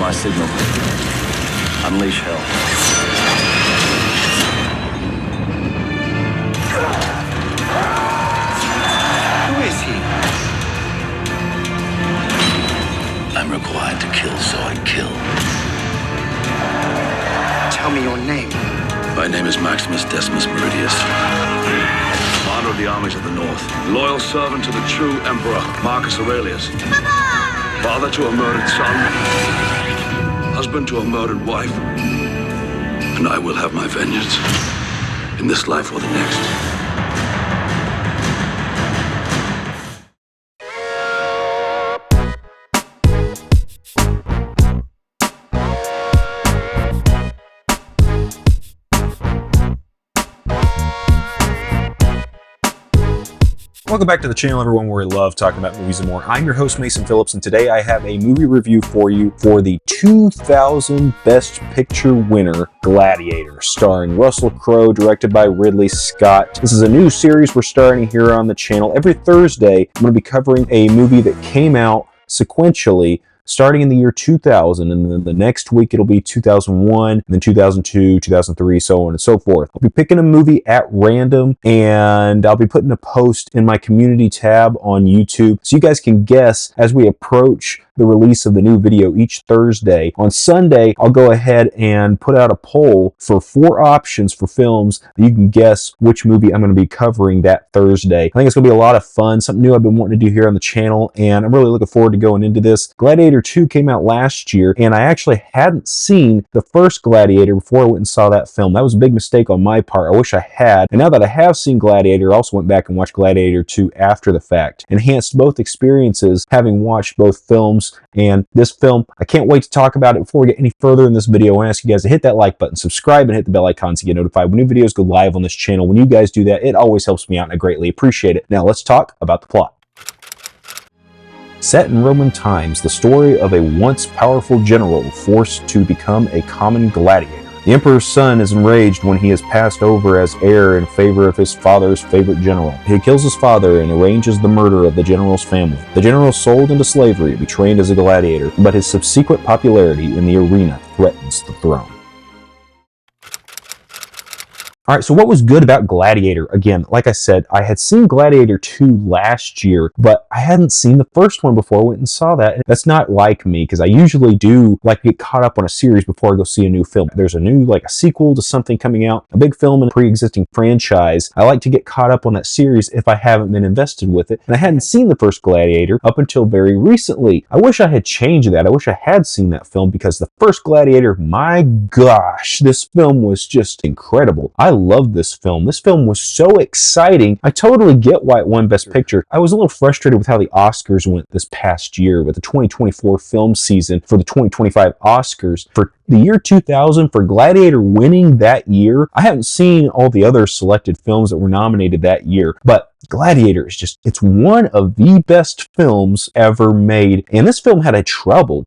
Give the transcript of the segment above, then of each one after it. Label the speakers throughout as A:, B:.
A: my signal. Unleash hell.
B: Who is he?
A: I'm required to kill, so I kill.
B: Tell me your name.
A: My name is Maximus Decimus Meridius. Commander of the armies of the North. Loyal servant to the true Emperor, Marcus Aurelius. Father to a murdered son. Husband to a murdered wife. And I will have my vengeance. In this life or the next.
C: Welcome back to the channel, everyone, where we love talking about movies and more. I'm your host, Mason Phillips, and today I have a movie review for you for the 2000 Best Picture winner, Gladiator, starring Russell Crowe, directed by Ridley Scott. This is a new series we're starting here on the channel. Every Thursday, I'm going to be covering a movie that came out sequentially starting in the year 2000, and then the next week it'll be 2001, and then 2002, 2003, so on and so forth. I'll be picking a movie at random, and I'll be putting a post in my community tab on YouTube, so you guys can guess as we approach the release of the new video each Thursday. On Sunday, I'll go ahead and put out a poll for 4 options for films that you can guess which movie I'm going to be covering that Thursday. I think it's going to be a lot of fun, something new I've been wanting to do here on the channel, and I'm really looking forward to going into this. Gladiator 2 came out last year, and I actually hadn't seen the first Gladiator before I went and saw that film. That was a big mistake on my part. I wish I had. And now that I have seen Gladiator, I also went back and watched Gladiator 2 after the fact. Enhanced both experiences having watched both films. And this film, I can't wait to talk about it. Before we get any further in this video, I want to ask you guys to hit that like button, subscribe, and hit the bell icon to get notified when new videos go live on this channel. When you guys do that, it always helps me out, and I greatly appreciate it. Now let's talk about the plot. Set in Roman times, the story of a once powerful general forced to become a common gladiator. The emperor's son is enraged when he is passed over as heir in favor of his father's favorite general. He kills his father and arranges the murder of the general's family. The general is sold into slavery to be trained as a gladiator, but his subsequent popularity in the arena threatens the throne. All right, so what was good about Gladiator? Again, like I said, I had seen Gladiator 2 last year, but I hadn't seen the first one before I went and saw that. And that's not like me, because I usually do like get caught up on a series before I go see a new film. There's a new, like a sequel to something coming out, a big film in a pre-existing franchise. I like to get caught up on that series if I haven't been invested with it. And I hadn't seen the first Gladiator up until very recently. I wish I had changed that. I wish I had seen that film, because the first Gladiator, my gosh, this film was just incredible. I loved this film. This film was so exciting. I totally get why it won Best Picture. I was a little frustrated with how the Oscars went this past year with the 2024 film season for the 2025 Oscars. For the year 2000, for Gladiator winning that year, I haven't seen all the other selected films that were nominated that year, but Gladiator is just, it's one of the best films ever made. And this film had a troubled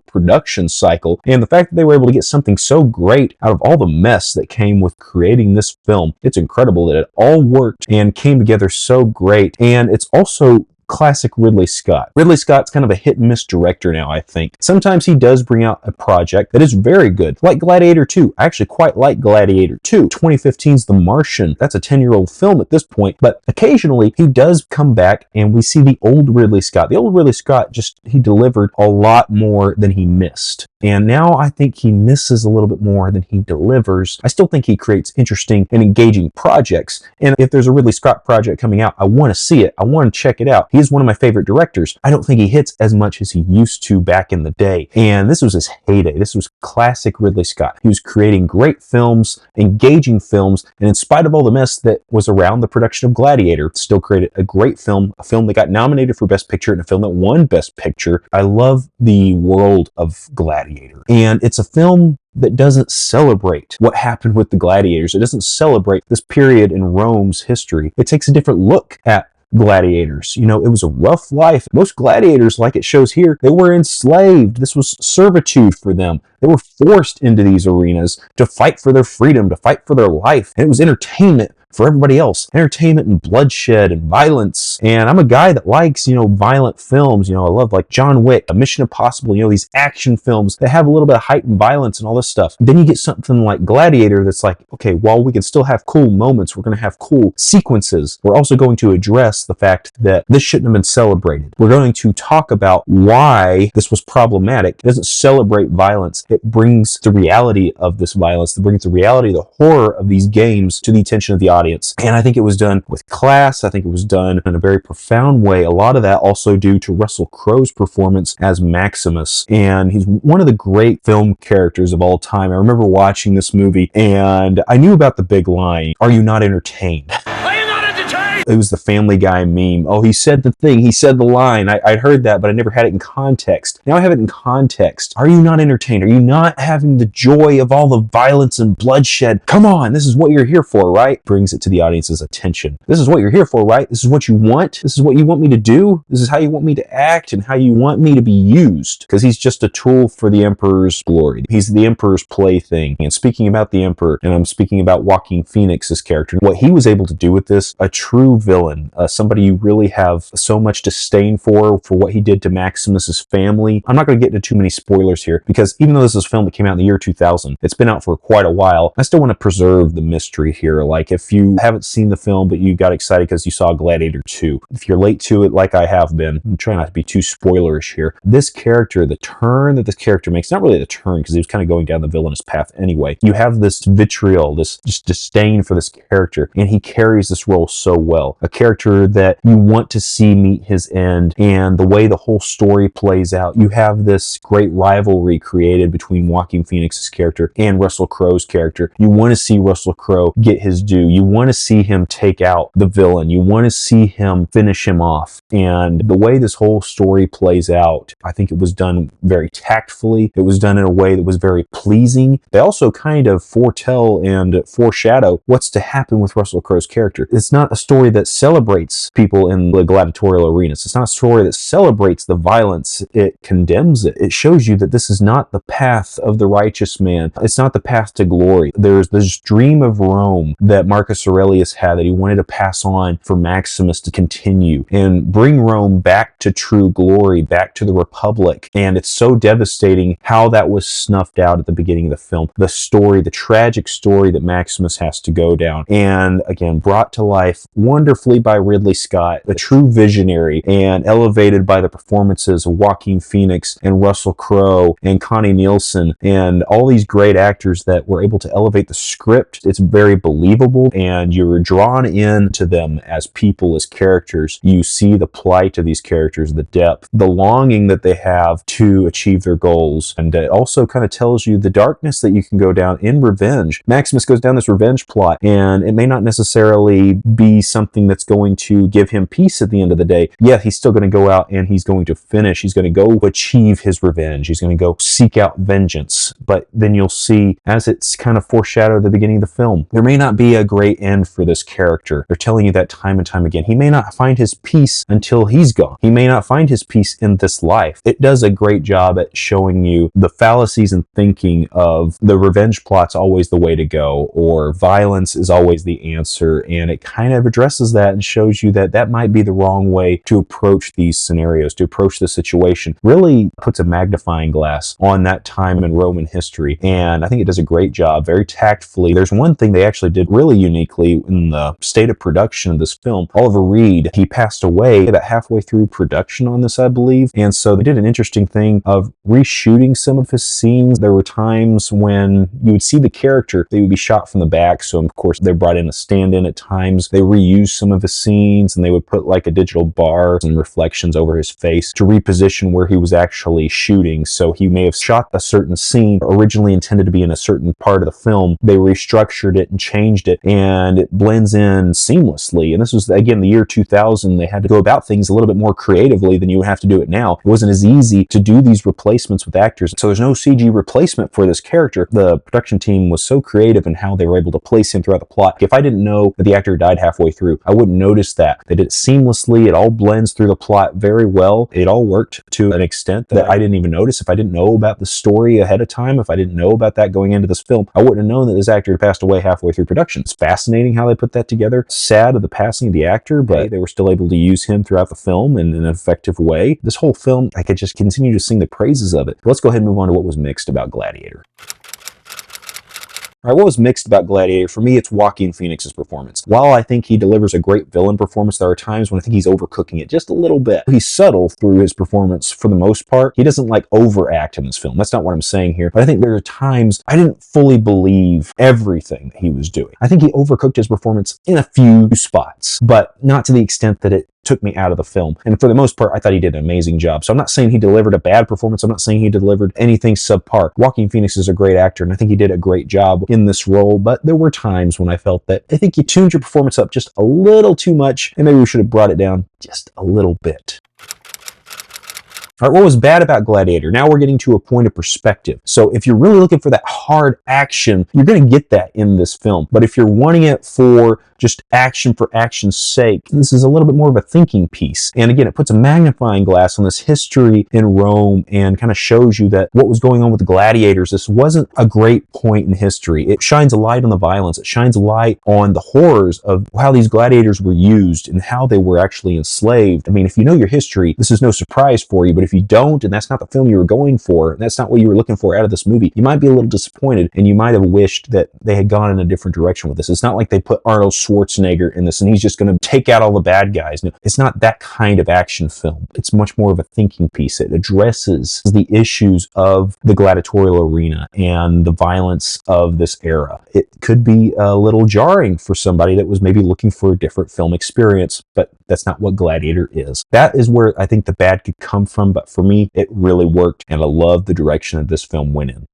C: production cycle. And the fact that they were able to get something so great out of all the mess that came with creating this film, it's incredible that it all worked and came together so great. And it's also classic Ridley Scott. Ridley Scott's kind of a hit and miss director now, I think. Sometimes he does bring out a project that is very good, like Gladiator 2. I actually quite like Gladiator 2. 2015's The Martian. That's a 10-year-old film at this point, but occasionally he does come back and we see the old Ridley Scott. The old Ridley Scott he delivered a lot more than he missed. And now I think he misses a little bit more than he delivers. I still think he creates interesting and engaging projects. And if there's a Ridley Scott project coming out, I want to see it. I want to check it out. He is one of my favorite directors. I don't think he hits as much as he used to back in the day. And this was his heyday. This was classic Ridley Scott. He was creating great films, engaging films, and in spite of all the mess that was around the production of Gladiator, still created a great film, a film that got nominated for Best Picture and a film that won Best Picture. I love the world of Gladiator. And it's a film that doesn't celebrate what happened with the gladiators. It doesn't celebrate this period in Rome's history. It takes a different look at gladiators. You know, it was a rough life. Most gladiators, like it shows here, they were enslaved. This was servitude for them. They were forced into these arenas to fight for their freedom, to fight for their life. And it was entertainment for everybody else. Entertainment and bloodshed and violence. And I'm a guy that likes, violent films. I love like John Wick, Mission Impossible, these action films that have a little bit of heightened violence and all this stuff. Then you get something like Gladiator that's like, okay, while we can still have cool moments, we're going to have cool sequences. We're also going to address the fact that this shouldn't have been celebrated. We're going to talk about why this was problematic. It doesn't celebrate violence. It brings the reality of this violence. It brings the reality, the horror of these games to the attention of the audience. And I think it was done with class. I think it was done in a very profound way. A lot of that also due to Russell Crowe's performance as Maximus. And he's one of the great film characters of all time. I remember watching this movie and I knew about the big line, "Are you not entertained?" It was the Family Guy meme. Oh, he said the thing. He said the line. I'd heard that, but I never had it in context. Now I have it in context. Are you not entertained? Are you not having the joy of all the violence and bloodshed? Come on, this is what you're here for, right? Brings it to the audience's attention. This is what you're here for, right? This is what you want? This is what you want me to do? This is how you want me to act and how you want me to be used? Because he's just a tool for the Emperor's glory. He's the Emperor's plaything. And speaking about the Emperor, and I'm speaking about Joaquin Phoenix's character, what he was able to do with this, a true villain, somebody you really have so much disdain for what he did to Maximus's family. I'm not going to get into too many spoilers here because even though this is a film that came out in the year 2000, it's been out for quite a while. I still want to preserve the mystery here. Like if you haven't seen the film but you got excited because you saw Gladiator 2, if you're late to it like I have been, I'm trying not to be too spoilerish here. This character, the turn that this character makes, not really the turn because he was kind of going down the villainous path anyway. You have this vitriol, this just disdain for this character, and he carries this role so well. A character that you want to see meet his end, and the way the whole story plays out, you have this great rivalry created between Joaquin Phoenix's character and Russell Crowe's character. You want to see Russell Crowe get his due. You want to see him take out the villain. You want to see him finish him off. And the way this whole story plays out, I think it was done very tactfully. It was done in a way that was very pleasing. They also kind of foretell and foreshadow what's to happen with Russell Crowe's character. It's not a story that celebrates people in the gladiatorial arenas. It's not a story that celebrates the violence. It condemns it. It shows you that this is not the path of the righteous man. It's not the path to glory. There's this dream of Rome that Marcus Aurelius had that he wanted to pass on for Maximus to continue and bring Rome back to true glory, back to the Republic. And it's so devastating how that was snuffed out at the beginning of the film. The story, the tragic story that Maximus has to go down. And again, brought to life wonderfully by Ridley Scott, a true visionary, and elevated by the performances of Joaquin Phoenix and Russell Crowe and Connie Nielsen and all these great actors that were able to elevate the script. It's very believable and you're drawn into them as people, as characters. You see the plight of these characters, the depth, the longing that they have to achieve their goals. And it also kind of tells you the darkness that you can go down in revenge. Maximus goes down this revenge plot, and it may not necessarily be something that's going to give him peace at the end of the day. Yeah, he's still going to go out and he's going to finish. He's going to go achieve his revenge. He's going to go seek out vengeance. But then you'll see, as it's kind of foreshadowed at the beginning of the film, there may not be a great end for this character. They're telling you that time and time again. He may not find his peace until he's gone. He may not find his peace in this life. It does a great job at showing you the fallacies and thinking of the revenge plot's always the way to go, or violence is always the answer. And it kind of addresses that and shows you that that might be the wrong way to approach these scenarios, to approach the situation. Really puts a magnifying glass on that time in Roman history. And I think it does a great job, very tactfully. There's one thing they actually did really uniquely in the state of production of this film. Oliver Reed, he passed away about halfway through production on this, I believe. And so they did an interesting thing of reshooting some of his scenes. There were times when you would see the character, they would be shot from the back. So of course they brought in a stand-in at times. They reused some of his scenes and they would put like a digital bar and reflections over his face to reposition where he was actually shooting. So he may have shot a certain scene originally intended to be in a certain part of the film. They restructured it and changed it, and it blends in seamlessly. And this was, again, the year 2000. They had to go about things a little bit more creatively than you would have to do it now. It wasn't as easy to do these replacements with actors. So there's no CG replacement for this character. The production team was so creative in how they were able to place him throughout the plot. If I didn't know that the actor died halfway through, through. I wouldn't notice that. They did it seamlessly. It all blends through the plot very well. It all worked to an extent that I didn't even notice. If I didn't know about the story ahead of time, if I didn't know about that going into this film, I wouldn't have known that this actor had passed away halfway through production. It's fascinating how they put that together. Sad of the passing of the actor, but they were still able to use him throughout the film in an effective way. This whole film, I could just continue to sing the praises of it. Let's go ahead and move on to what was mixed about Gladiator. All right, what was mixed about Gladiator? For me, it's Joaquin Phoenix's performance. While I think he delivers a great villain performance, there are times when I think he's overcooking it just a little bit. He's subtle through his performance for the most part. He doesn't like overact in this film. That's not what I'm saying here. But I think there are times I didn't fully believe everything that he was doing. I think he overcooked his performance in a few spots, but not to the extent that it took me out of the film. And for the most part, I thought he did an amazing job. So I'm not saying he delivered a bad performance. I'm not saying he delivered anything subpar. Joaquin Phoenix is a great actor, and I think he did a great job in this role, but there were times when I felt that I think you tuned your performance up just a little too much, and maybe we should have brought it down just a little bit. All right, what was bad about Gladiator? Now we're getting to a point of perspective. So if you're really looking for that hard action, you're going to get that in this film. But if you're wanting it for just action for action's sake, this is a little bit more of a thinking piece. And again, it puts a magnifying glass on this history in Rome and kind of shows you that what was going on with the gladiators, this wasn't a great point in history. It shines a light on the violence. It shines a light on the horrors of how these gladiators were used and how they were actually enslaved. I mean, if you know your history, this is no surprise for you, but if you don't, and that's not the film you were going for, and that's not what you were looking for out of this movie, you might be a little disappointed, and you might have wished that they had gone in a different direction with this. It's not like they put Arnold Schwarzenegger in this and he's just going to take out all the bad guys. No, it's not that kind of action film. It's much more of a thinking piece. It addresses the issues of the gladiatorial arena and the violence of this era. It could be a little jarring for somebody that was maybe looking for a different film experience, but that's not what Gladiator is. That is where I think the bad could come from, but for me, it really worked, and I love the direction that this film went in.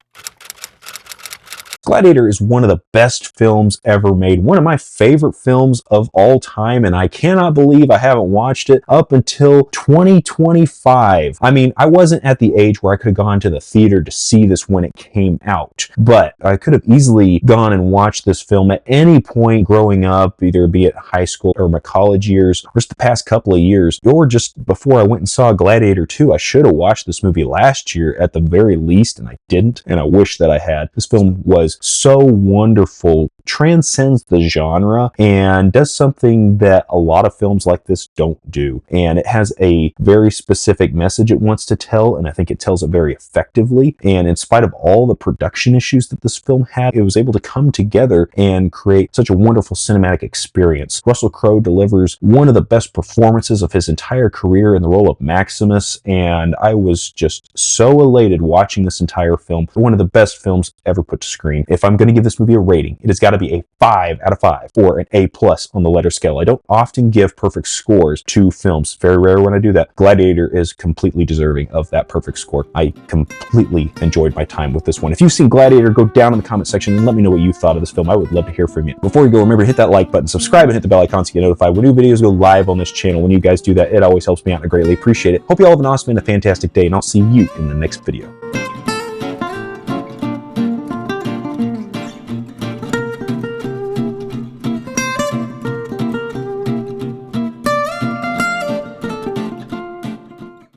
C: Gladiator is one of the best films ever made, one of my favorite films of all time, and I cannot believe I haven't watched it up until 2025. I mean, I wasn't at the age where I could have gone to the theater to see this when it came out, but I could have easily gone and watched this film at any point growing up, either be it high school or my college years, or just the past couple of years, or just before I went and saw Gladiator 2. I should have watched this movie last year at the very least, and I didn't, and I wish that I had. This film was so wonderful, transcends the genre, and does something that a lot of films like this don't do. And it has a very specific message it wants to tell, and I think it tells it very effectively. And in spite of all the production issues that this film had, it was able to come together and create such a wonderful cinematic experience. Russell Crowe delivers one of the best performances of his entire career in the role of Maximus, and I was just so elated watching this entire film. One of the best films ever put to screen. If I'm going to give this movie a rating, it has got to be a 5 out of 5 or an A+ on the letter scale. I don't often give perfect scores to films. Very rare when I do that. Gladiator is completely deserving of that perfect score. I completely enjoyed my time with this one. If you've seen Gladiator, go down in the comment section and let me know what you thought of this film. I would love to hear from you. Before you go, remember to hit that like button, subscribe, and hit the bell icon so you get notified when new videos go live on this channel. When you guys do that, it always helps me out and I greatly appreciate it. Hope you all have an awesome and a fantastic day, and I'll see you in the next video.